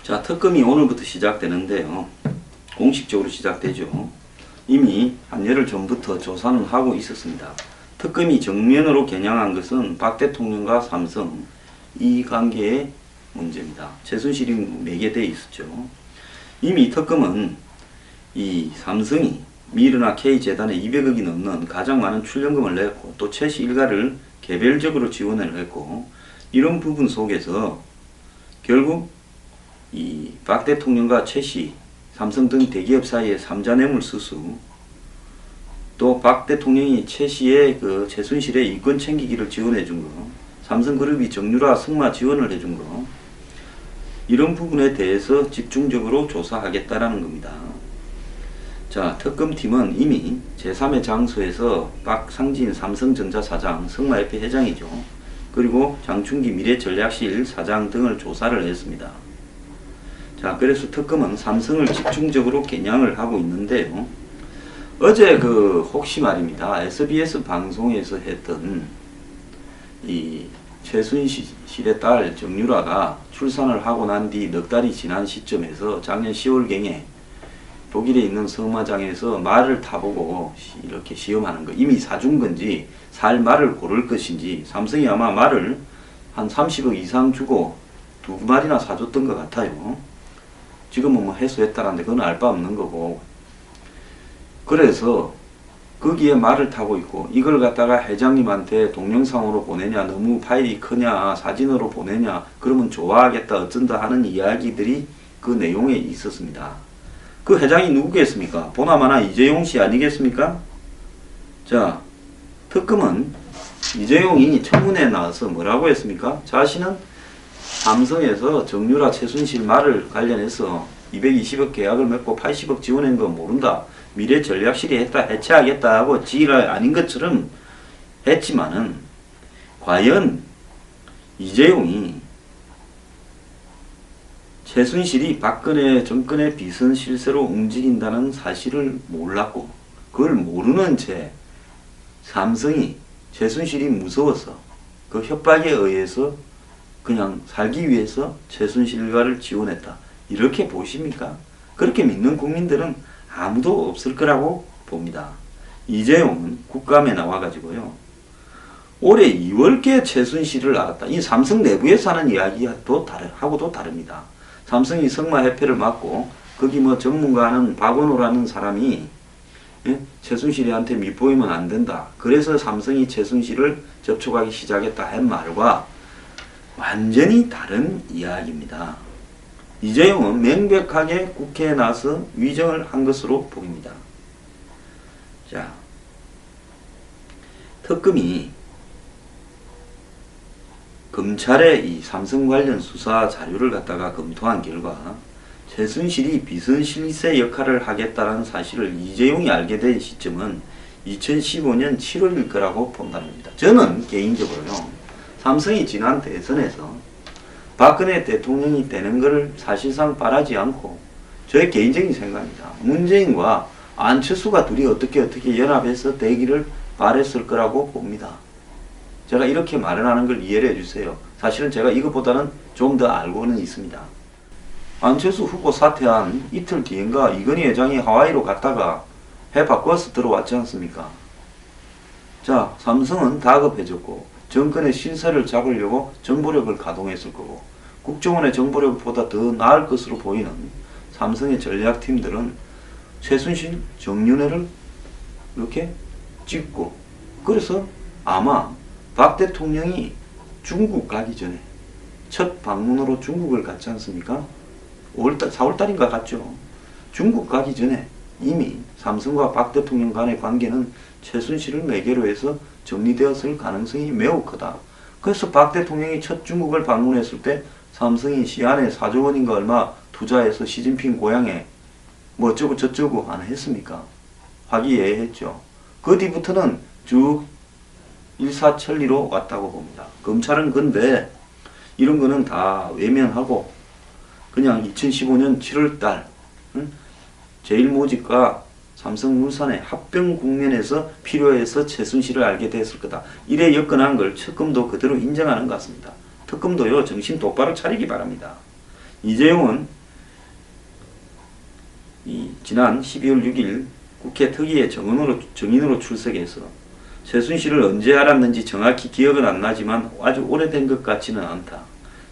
자, 특검이 오늘부터 시작되는데요. 공식적으로 시작되죠. 이미 한 열흘 전부터 조사는 하고 있었습니다. 특검이 정면으로 겨냥한 것은 박 대통령과 삼성 이 관계의 문제입니다. 최순실이 매개되어 있었죠. 이미 특검은 이 삼성이 미르나 K재단에 200억이 넘는 가장 많은 출연금을 냈고 또 최씨 일가를 개별적으로 지원을 했고, 이런 부분 속에서 결국 이 박 대통령과 최씨, 삼성 등 대기업 사이의 삼자뇌물 수수, 또 박 대통령이 최씨의 최순실의 이권 챙기기를 지원해 준 거, 삼성그룹이 정유라 승마 지원을 해준 거, 이런 부분에 대해서 집중적으로 조사하겠다라는 겁니다. 자, 특검팀은 이미 제3의 장소에서 박상진 삼성전자 사장, 승마협회 회장이죠. 그리고 장충기 미래전략실 사장 등을 조사를 했습니다. 자, 그래서 특검은 삼성을 집중적으로 겨냥을 하고 있는데요. 어제 혹시 말입니다, SBS 방송에서 했던 이 최순실의 딸 정유라가 출산을 하고 난 뒤 넉 달이 지난 시점에서 작년 10월경에 독일에 있는 승마장에서 말을 타보고 이렇게 시험하는 거, 이미 사준 건지 살 말을 고를 것인지, 삼성이 아마 말을 한 30억 이상 주고 2마리나 사줬던 것 같아요. 지금은 뭐 해소했다는데 그건 알 바 없는 거고, 그래서 거기에 말을 타고 있고, 이걸 갖다가 회장님한테 동영상으로 보내냐, 너무 파일이 크냐, 사진으로 보내냐, 그러면 좋아하겠다 어쩐다 하는 이야기들이 그 내용에 있었습니다. 그 회장이 누구겠습니까? 보나마나 이재용 씨 아니겠습니까? 자, 특검은 이재용이 청문회에 나와서 뭐라고 했습니까? 자신은 삼성에서 정유라 최순실 말을 관련해서 220억 계약을 맺고 80억 지원한 건 모른다. 미래전략실이 했다, 해체하겠다 하고 지가 아닌 것처럼 했지만은, 과연 이재용이 최순실이 박근혜 정권의 비선 실세로 움직인다는 사실을 몰랐고, 그걸 모르는 채 삼성이 최순실이 무서워서 그 협박에 의해서 그냥 살기 위해서 최순실과를 지원했다, 이렇게 보십니까? 그렇게 믿는 국민들은 아무도 없을 거라고 봅니다. 이재용은 국감에 나와가지고요, 올해 2월께 최순실을 알았다. 이 삼성 내부에서 하는 이야기하고도 다릅니다. 삼성이 승마협회를 맡고 거기 뭐 전문가는 박원호라는 사람이 최순실이한테 밑보이면 안 된다, 그래서 삼성이 최순실을 접촉하기 시작했다 한 말과 완전히 다른 이야기입니다. 이재용은 명백하게 국회에 나서 위정을 한 것으로 보입니다. 자, 특검이 검찰의 이 삼성 관련 수사 자료를 갖다가 검토한 결과 최순실이 비선실세 역할을 하겠다는 사실을 이재용이 알게 된 시점은 2015년 7월일 거라고 본다는 겁니다. 저는 개인적으로요, 삼성이 지난 대선에서 박근혜 대통령이 되는 것을 사실상 바라지 않고, 저의 개인적인 생각입니다, 문재인과 안철수가 둘이 어떻게 연합해서 되기를 바랬을 거라고 봅니다. 제가 이렇게 말을 하는 걸 이해를 해주세요. 사실은 제가 이것보다는 좀 더 알고는 있습니다. 안철수 후보 사퇴한 이틀 뒤인가 이건희 회장이 하와이로 갔다가 해 바꿔서 들어왔지 않습니까? 자, 삼성은 다급해졌고 정권의 신세를 잡으려고 정보력을 가동했을 거고, 국정원의 정보력보다 더 나을 것으로 보이는 삼성의 전략팀들은 최순실, 정윤회를 이렇게 찍고, 그래서 아마 박 대통령이 중국 가기 전에 첫 방문으로 중국을 갔지 않습니까? 4월달인가 갔죠. 중국 가기 전에 이미 삼성과 박 대통령 간의 관계는 최순실을 매개로 해서 정리되었을 가능성이 매우 크다. 그래서 박 대통령이 첫 중국을 방문했을 때 삼성이 시안에 4조 원인가 얼마 투자해서 시진핑 고향에 뭐 어쩌고 저쩌고 안 했습니까? 화기애애했죠. 그 뒤부터는 쭉 일사천리로 왔다고 봅니다. 검찰은 근데 이런 거는 다 외면하고 그냥 2015년 7월달 제일모직과 삼성물산의 합병 국면에서 필요해서 최순실을 알게 됐을 거다, 이래 엮어난 걸 특검도 그대로 인정하는 것 같습니다. 특검도요, 정신 똑바로 차리기 바랍니다. 이재용은 지난 12월 6일 국회 특위의 정인으로 출석해서 최순실을 언제 알았는지 정확히 기억은 안 나지만 아주 오래된 것 같지는 않다.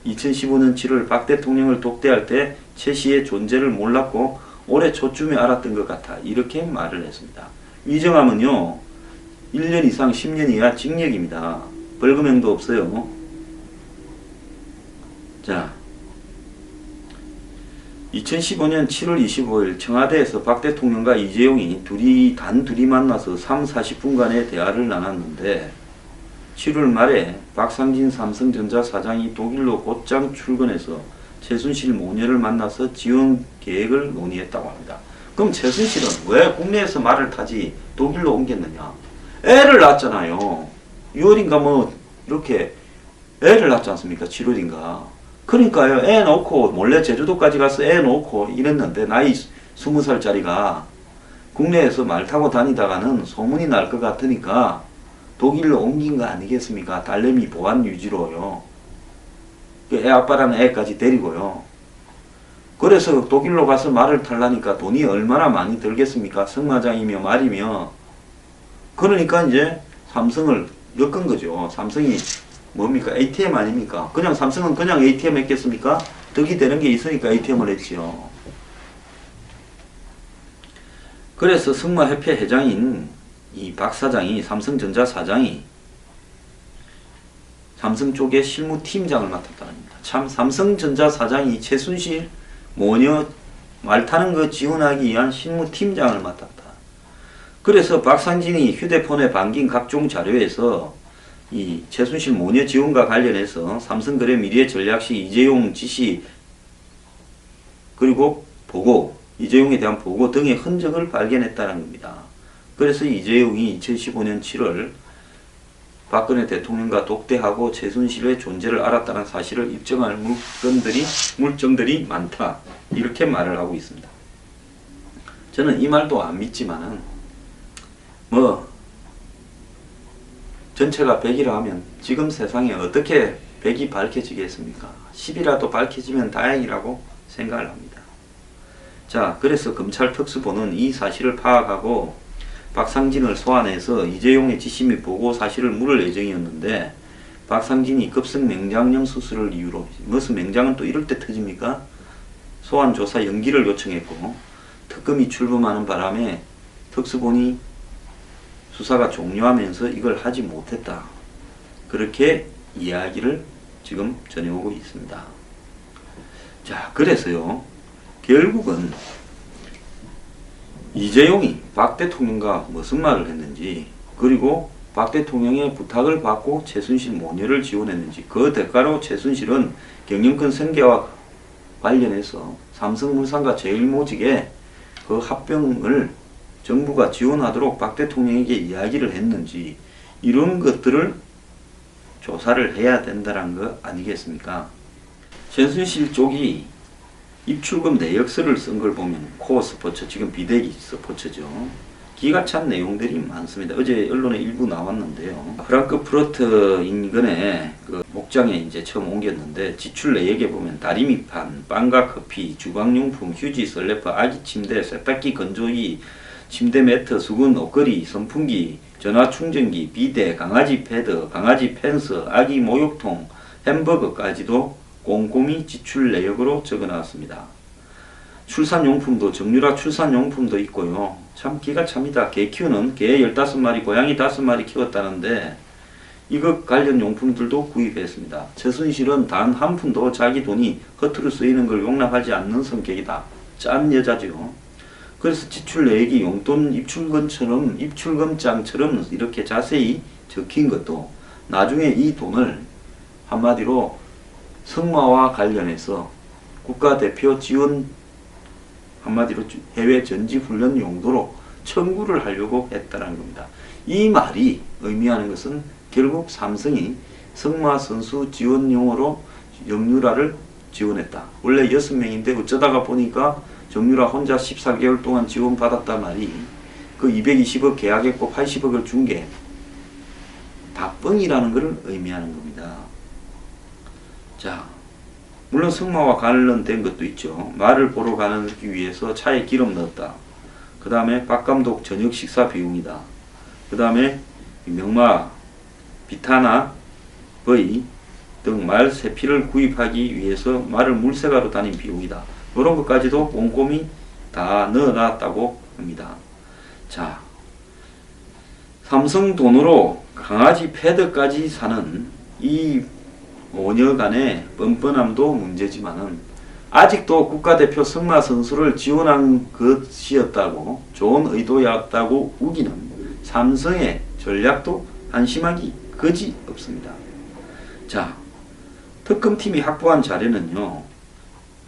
2015년 7월 박 대통령을 독대할 때 최 씨의 존재를 몰랐고 올해 초쯤에 알았던 것 같아. 이렇게 말을 했습니다. 위정하면요 1년 이상 10년 이하 징역입니다. 벌금형도 없어요. 자, 2015년 7월 25일 청와대에서 박 대통령과 이재용이 단둘이 만나서 40분간의 대화를 나눴는데 7월 말에 박상진 삼성전자 사장이 독일로 곧장 출근해서 최순실 모녀를 만나서 지원 계획을 논의했다고 합니다. 그럼 최순실은 왜 국내에서 말을 타지 독일로 옮겼느냐? 애를 낳았잖아요. 6월인가 뭐 이렇게 애를 낳지 않습니까? 7월인가. 그러니까요. 애 놓고 몰래 제주도까지 가서 애 놓고 이랬는데 나이 20살짜리가 국내에서 말 타고 다니다가는 소문이 날 것 같으니까 독일로 옮긴 거 아니겠습니까? 딸내미 보안 유지로요. 애 아빠라는 애까지 데리고요. 그래서 독일로 가서 말을 타려니까 돈이 얼마나 많이 들겠습니까? 승마장이며 말이며. 그러니까 이제 삼성을 엮은 거죠. 삼성이 뭡니까? ATM 아닙니까? 그냥 삼성은 그냥 ATM 했겠습니까? 득이 되는 게 있으니까 ATM을 했지요. 그래서 승마협회 회장인 이 박 사장이 삼성전자 사장이 삼성 쪽의 실무팀장을 맡았다는 겁니다. 참 삼성전자 사장이 최순실 모녀 말 타는 거 지원하기 위한 실무팀장을 맡았다. 그래서 박상진이 휴대폰에 반긴 각종 자료에서 이 최순실 모녀 지원과 관련해서 삼성그룹 미래 전략실 이재용 지시 그리고 보고 이재용에 대한 보고 등의 흔적을 발견했다는 겁니다. 그래서 이재용이 2015년 7월 박근혜 대통령과 독대하고 최순실의 존재를 알았다는 사실을 입증할 물증들이 많다. 이렇게 말을 하고 있습니다. 저는 이 말도 안 믿지만은 뭐 전체가 100이라 하면 지금 세상에 어떻게 100이 밝혀지겠습니까? 10이라도 밝혀지면 다행이라고 생각을 합니다. 자, 그래서 검찰 특수본은 이 사실을 파악하고 박상진을 소환해서 이재용의 지시 및 보고 사실을 물을 예정이었는데 박상진이 급성 맹장염 수술을 이유로 무슨 맹장은 또 이럴 때 터집니까? 소환 조사 연기를 요청했고 특검이 출범하는 바람에 특수본이 수사가 종료하면서 이걸 하지 못했다. 그렇게 이야기를 지금 전해오고 있습니다. 자, 그래서요. 결국은 이재용이 박 대통령과 무슨 말을 했는지 그리고 박 대통령의 부탁을 받고 최순실 모녀를 지원했는지 그 대가로 최순실은 경영권 승계와 관련해서 삼성물산과 제일모직에 그 합병을 정부가 지원하도록 박 대통령에게 이야기를 했는지 이런 것들을 조사를 해야 된다는 거 아니겠습니까? 최순실 쪽이 입출금 내역서를 쓴 걸 보면 코어 스포츠, 지금 비대기 스포츠죠. 기가 찬 내용들이 많습니다. 어제 언론에 일부 나왔는데요. 프랑크푸르트 인근에 그 목장에 이제 처음 옮겼는데 지출 내역에 보면 다리미판, 빵과 커피, 주방용품, 휴지, 슬래퍼, 아기 침대, 세탁기, 건조기, 침대 매트, 수건, 옷걸이, 선풍기, 전화 충전기, 비데, 강아지 패드, 강아지 펜스, 아기 목욕통, 햄버거까지도 꼼꼼히 지출 내역으로 적어놨습니다. 출산용품도 정유라 출산용품도 있고요. 참 기가 찹니다. 개 키우는 개 15마리, 고양이 5마리 키웠다는데 이것 관련 용품들도 구입했습니다. 최순실은 단 한 푼도 자기 돈이 허투루 쓰이는 걸 용납하지 않는 성격이다. 짠 여자죠. 그래서 지출 내역이 용돈 입출금장처럼 이렇게 자세히 적힌 것도 나중에 이 돈을 한마디로 승마와 관련해서 국가대표 지원 한마디로 해외 전지훈련 용도로 청구를 하려고 했다는 겁니다. 이 말이 의미하는 것은 결국 삼성이 승마 선수 지원용으로 정유라를 지원했다. 원래 6명인데 어쩌다가 보니까 정유라 혼자 14개월 동안 지원받았단 말이 그 220억 계약했고 80억을 준 게 다 뻥이라는 것을 의미하는 겁니다. 자, 물론 승마와 관련된 것도 있죠. 말을 보러 가기 위해서 차에 기름 넣었다. 그 다음에 박 감독 저녁 식사 비용이다. 그 다음에 명마, 비타나, 버이 등 말 3피를 구입하기 위해서 말을 물색하러 다닌 비용이다. 이런 것까지도 꼼꼼히 다 넣어놨다고 합니다. 자, 삼성 돈으로 강아지 패드까지 사는 이 모녀간의 뻔뻔함도 문제지만은 아직도 국가대표 승마 선수를 지원한 것이었다고, 좋은 의도였다고 우기는 삼성의 전략도 한심하기 거지 없습니다. 자, 특검팀이 확보한 자료는요,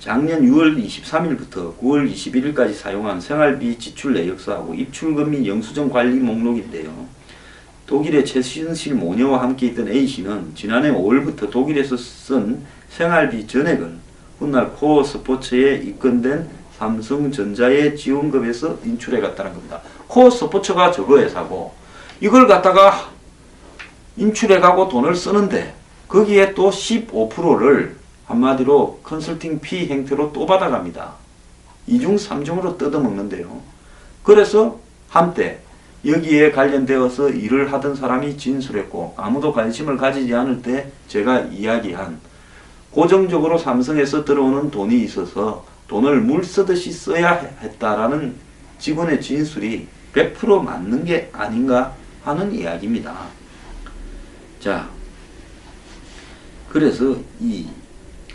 작년 6월 23일부터 9월 21일까지 사용한 생활비 지출 내역서하고 입출금 및 영수증 관리 목록인데요. 독일의 최순실 모녀와 함께 있던 A씨는 지난해 5월부터 독일에서 쓴 생활비 전액을 훗날 코어 스포츠에 입건된 삼성전자의 지원금에서 인출해 갔다는 겁니다. 코어 스포츠가 저거 회사고 이걸 갖다가 인출해 가고 돈을 쓰는데 거기에 또 15%를 한마디로 컨설팅 피 형태로 또 받아갑니다. 2중 3중으로 뜯어먹는데요. 그래서 한때 여기에 관련되어서 일을 하던 사람이 진술했고 아무도 관심을 가지지 않을 때 제가 이야기한 고정적으로 삼성에서 들어오는 돈이 있어서 돈을 물 쓰듯이 써야 했다라는 직원의 진술이 100% 맞는 게 아닌가 하는 이야기입니다. 자, 그래서 이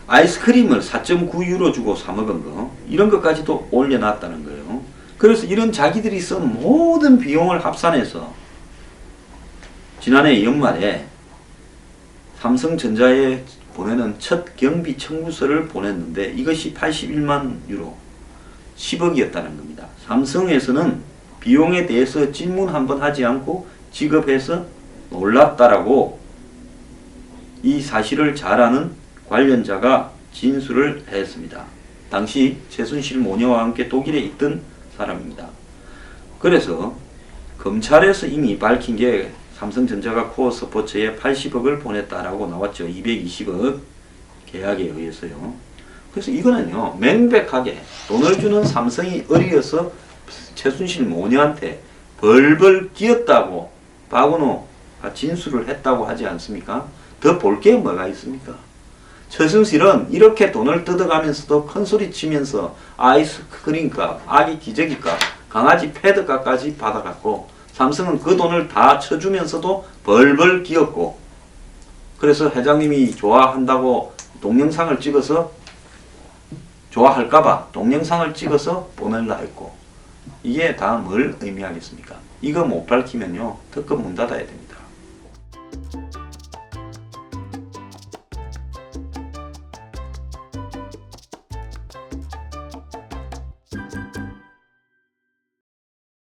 아이스크림을 4.9유로 주고 사 먹은 거 이런 것까지도 올려놨다는 거예요. 그래서 이런 자기들이 쓴 모든 비용을 합산해서 지난해 연말에 삼성전자에 보내는 첫 경비 청구서를 보냈는데 이것이 81만 유로 10억이었다는 겁니다. 삼성에서는 비용에 대해서 질문 한번 하지 않고 지급해서 놀랐다라고 이 사실을 잘 아는 관련자가 진술을 했습니다. 당시 최순실 모녀와 함께 독일에 있던 사람입니다. 그래서 검찰에서 이미 밝힌 게 삼성전자가 코어 스포츠에 80억을 보냈다라고 나왔죠. 220억 계약에 의해서요. 그래서 이거는요, 명백하게 돈을 주는 삼성이 어리어서 최순실 모녀한테 벌벌 끼었다고 박은호가 진술을 했다고 하지 않습니까? 더 볼 게 뭐가 있습니까? 최순실은 이렇게 돈을 뜯어가면서도 큰소리 치면서 아이스크림 값, 아기 기저귀 값, 강아지 패드 값까지 받아갔고 삼성은 그 돈을 다 쳐주면서도 벌벌 끼었고 그래서 회장님이 좋아한다고 동영상을 찍어서 좋아할까봐 동영상을 찍어서 보내려 했고 이게 다 뭘 의미하겠습니까? 이거 못 밝히면요 특검 문 닫아야 됩니다.